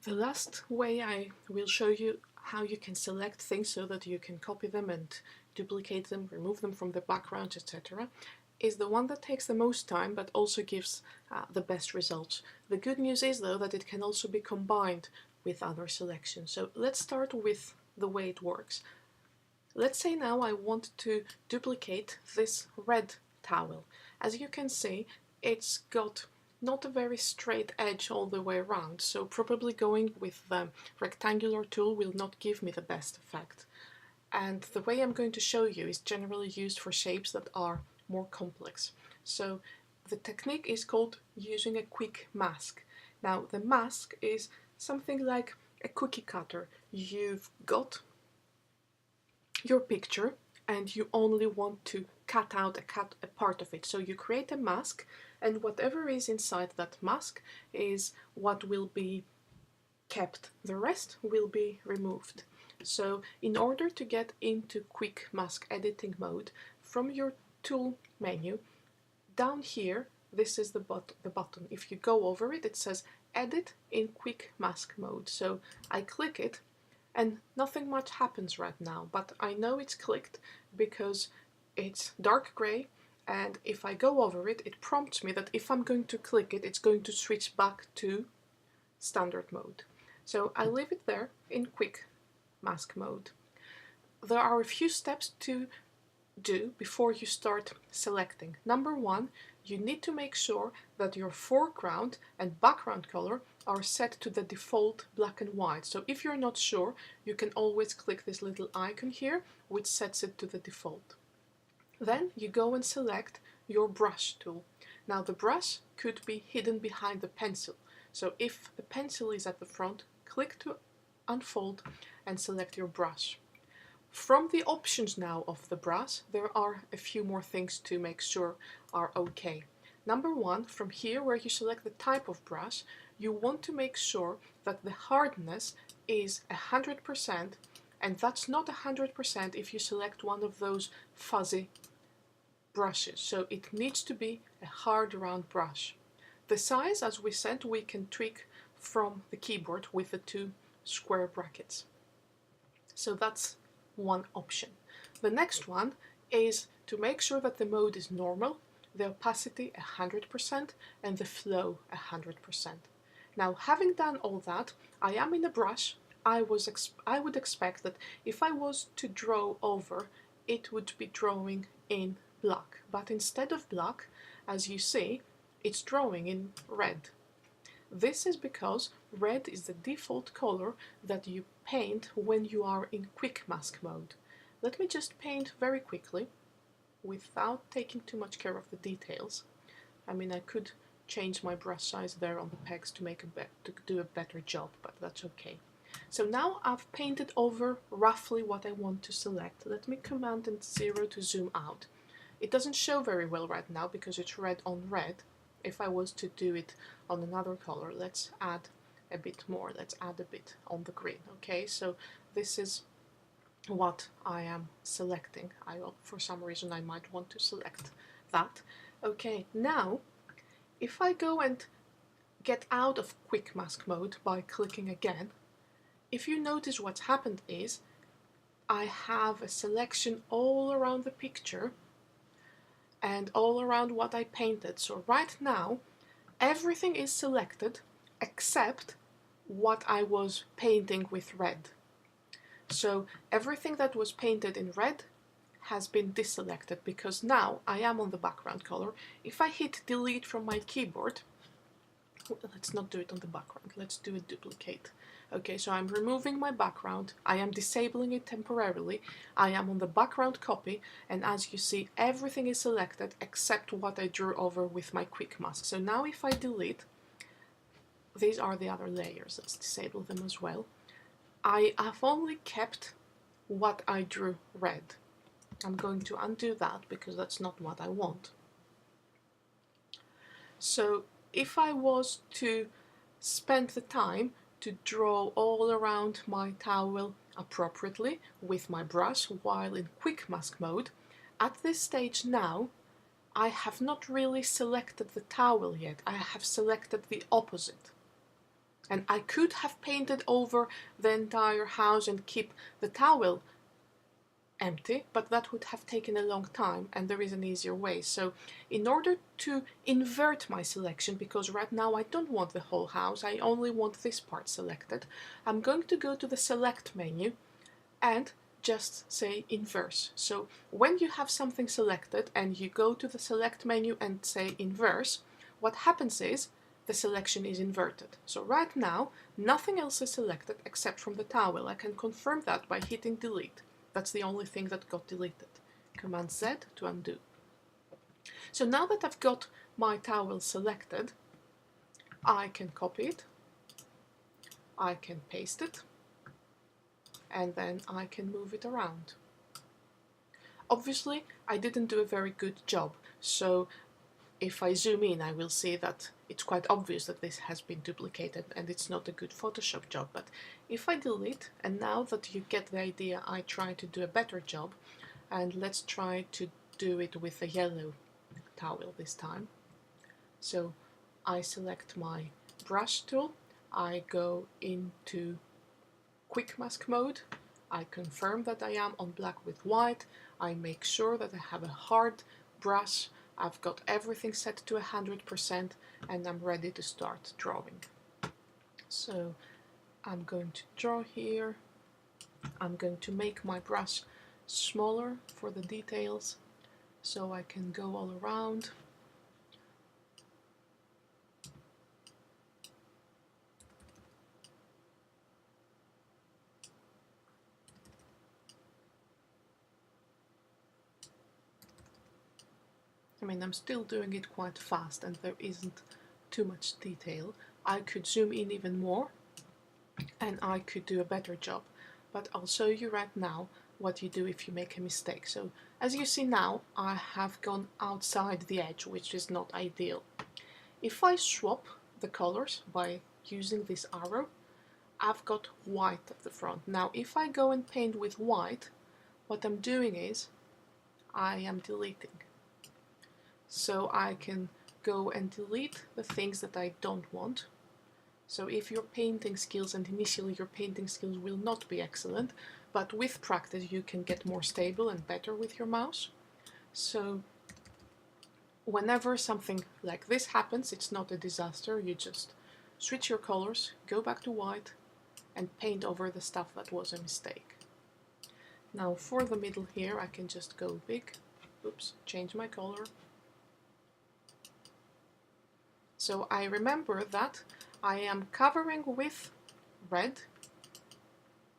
The last way I will show you how you can select things so that you can copy them and duplicate them, remove them from the background, etc. is the one that takes the most time but also gives the best results. The good news is though that it can also be combined with other selections. So let's start with the way it works. Let's say now I want to duplicate this red towel. As you can see, it's got not a very straight edge all the way around, so probably going with the rectangular tool will not give me the best effect. And the way I'm going to show you is generally used for shapes that are more complex. So the technique is called using a quick mask. Now the mask is something like a cookie cutter. You've got your picture and you only want to cut out a part of it. So you create a mask, and whatever is inside that mask is what will be kept. The rest will be removed. So in order to get into quick mask editing mode, from your tool menu, down here, this is the button. If you go over it, it says edit in quick mask mode. So I click it and nothing much happens right now, but I know it's clicked because it's dark grey, and if I go over it, it prompts me that if I'm going to click it, it's going to switch back to standard mode. So I leave it there in quick mask mode. There are a few steps to do before you start selecting. Number one, you need to make sure that your foreground and background color are set to the default black and white. So if you're not sure, you can always click this little icon here, which sets it to the default. Then you go and select your brush tool. Now the brush could be hidden behind the pencil. So if the pencil is at the front, click to unfold and select your brush. From the options now of the brush, there are a few more things to make sure are okay. Number one, from here where you select the type of brush, you want to make sure that the hardness is 100%, and that's not 100% if you select one of those fuzzy brushes. So it needs to be a hard round brush. The size, as we said, we can tweak from the keyboard with the two square brackets. So that's one option. The next one is to make sure that the mode is normal, the opacity 100%, and the flow 100%. Now, having done all that, I am in a brush. I would expect that if I was to draw over, it would be drawing in black. But instead of black, as you see, it's drawing in red. This is because red is the default color that you paint when you are in quick mask mode. Let me just paint very quickly without taking too much care of the details. I mean, I could change my brush size there on the pegs to do a better job, but that's okay. So now I've painted over roughly what I want to select. Let me Command and 0 to zoom out. It doesn't show very well right now because it's red on red. If I was to do it on another color, let's add a bit more. Let's add a bit on the green. Okay, so this is what I am selecting. For some reason I might want to select that. Okay, now if I go and get out of quick mask mode by clicking again, if you notice what's happened is I have a selection all around the picture and all around what I painted. So right now everything is selected except what I was painting with red. So everything that was painted in red has been deselected because now I am on the background color. If I hit delete from my keyboard, let's not do it on the background, let's do a duplicate. Okay, so I'm removing my background, I am disabling it temporarily, I am on the background copy, and as you see, everything is selected except what I drew over with my quick mask. So now if I delete, these are the other layers, let's disable them as well. I have only kept what I drew red. I'm going to undo that because that's not what I want. So if I was to spend the time to draw all around my towel appropriately with my brush while in quick mask mode, at this stage now I have not really selected the towel yet, I have selected the opposite. And I could have painted over the entire house and keep the towel empty, but that would have taken a long time, and there is an easier way. So in order to invert my selection, because right now I don't want the whole house, I only want this part selected, I'm going to go to the select menu and just say inverse. So when you have something selected and you go to the select menu and say inverse, what happens is the selection is inverted. So right now nothing else is selected except from the towel. I can confirm that by hitting delete. That's the only thing that got deleted. Command Z to undo. So now that I've got my towel selected, I can copy it, I can paste it, and then I can move it around. Obviously, I didn't do a very good job, so if I zoom in, I will see that it's quite obvious that this has been duplicated and it's not a good Photoshop job. But if I delete, and now that you get the idea, I try to do a better job, and let's try to do it with a yellow towel this time. So I select my brush tool, I go into quick mask mode, I confirm that I am on black with white, I make sure that I have a hard brush, I've got everything set to 100%, and I'm ready to start drawing. So I'm going to draw here, I'm going to make my brush smaller for the details so I can go all around. I mean, I'm still doing it quite fast and there isn't too much detail. I could zoom in even more and I could do a better job, but I'll show you right now what you do if you make a mistake. So as you see now, I have gone outside the edge, which is not ideal. If I swap the colors by using this arrow, I've got white at the front. Now if I go and paint with white, what I'm doing is I am deleting. So I can go and delete the things that I don't want. So if your painting skills, and initially your painting skills will not be excellent, but with practice you can get more stable and better with your mouse. So whenever something like this happens, it's not a disaster, you just switch your colors, go back to white, and paint over the stuff that was a mistake. Now for the middle here I can just go big, oops, change my color. So I remember that I am covering with red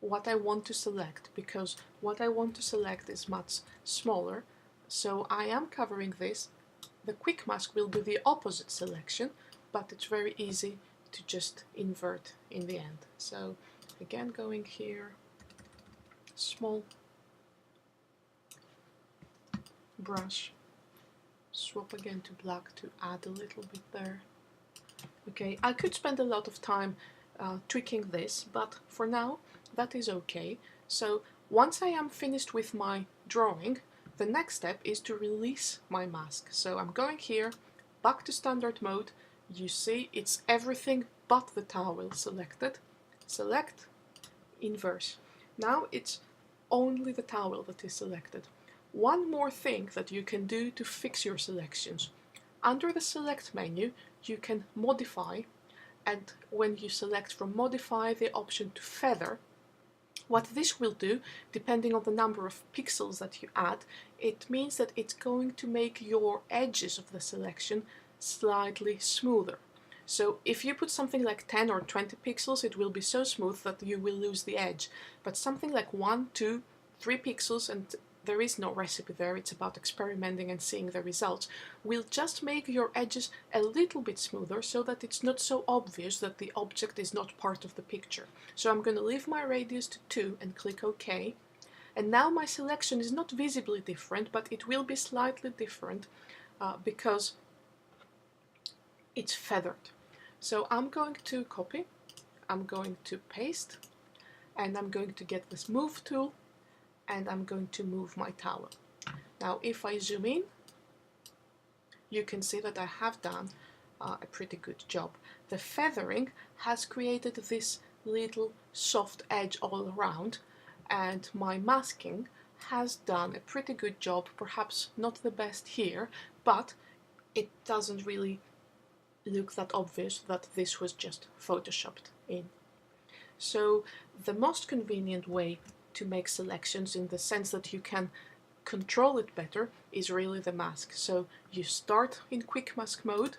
what I want to select, because what I want to select is much smaller. So I am covering this. The quick mask will do the opposite selection, but it's very easy to just invert in the end. So again, going here, small brush, swap again to black to add a little bit there. Okay, I could spend a lot of time tweaking this, but for now that is okay. So once I am finished with my drawing, the next step is to release my mask. So I'm going here, back to standard mode. You see it's everything but the towel selected. Select, inverse. Now it's only the towel that is selected. One more thing that you can do to fix your selections. Under the select menu you can modify, and when you select from modify the option to feather, what this will do, depending on the number of pixels that you add, it means that it's going to make your edges of the selection slightly smoother. So if you put something like 10 or 20 pixels, it will be so smooth that you will lose the edge. But something like 1, 2, 3 pixels, and there is no recipe there, it's about experimenting and seeing the results, will just make your edges a little bit smoother so that it's not so obvious that the object is not part of the picture. So I'm going to leave my radius to 2 and click OK. And now my selection is not visibly different, but it will be slightly different because it's feathered. So I'm going to copy, I'm going to paste, and I'm going to get this move tool, and I'm going to move my towel. Now if I zoom in, you can see that I have done a pretty good job. The feathering has created this little soft edge all around, and my masking has done a pretty good job, perhaps not the best here, but it doesn't really look that obvious that this was just photoshopped in. So the most convenient way to make selections, in the sense that you can control it better, is really the mask. So you start in quick mask mode,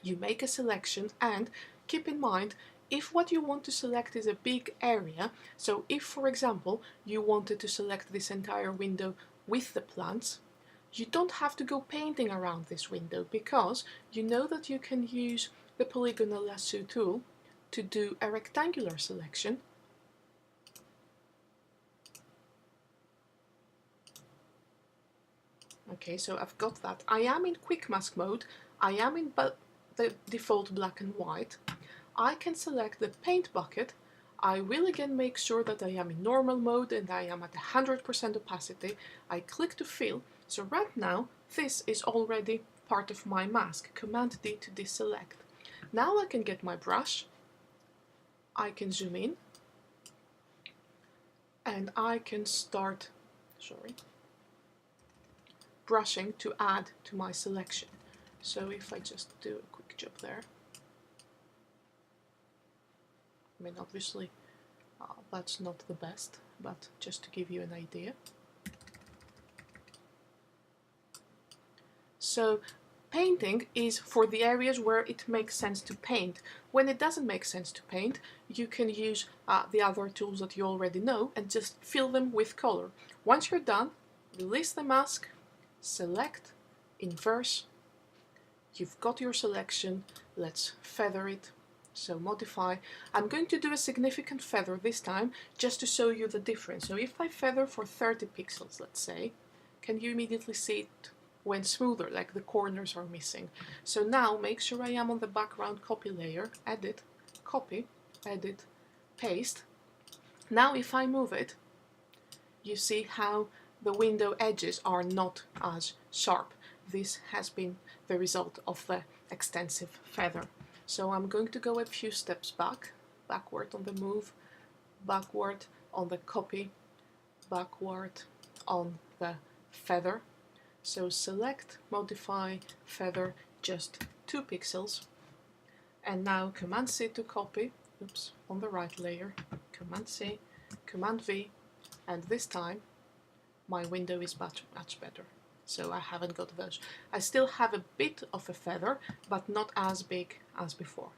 you make a selection, and keep in mind, if what you want to select is a big area, so if for example you wanted to select this entire window with the plants, you don't have to go painting around this window, because you know that you can use the polygonal lasso tool to do a rectangular selection. Okay, so I've got that. I am in quick mask mode, I am in the default black and white. I can select the paint bucket. I will again make sure that I am in normal mode and I am at 100% opacity. I click to fill. So right now this is already part of my mask. Command D to deselect. Now I can get my brush, I can zoom in, and I can start, brushing to add to my selection. So if I just do a quick job there, I mean obviously that's not the best, but just to give you an idea. So painting is for the areas where it makes sense to paint. When it doesn't make sense to paint, you can use the other tools that you already know and just fill them with color. Once you're done, release the mask, select, inverse. You've got your selection. Let's feather it. So modify. I'm going to do a significant feather this time just to show you the difference. So if I feather for 30 pixels, let's say, can you immediately see it went smoother, like the corners are missing? So now make sure I am on the background copy layer, edit, copy, edit, paste. Now if I move it, you see how the window edges are not as sharp. This has been the result of the extensive feather. So I'm going to go a few steps back, backward on the move, backward on the copy, backward on the feather. So select, modify, feather, just 2 pixels. And now Command C to copy, oops, on the right layer, Command C, Command V, and this time my window is much better. So I haven't got those. I still have a bit of a feather, but not as big as before.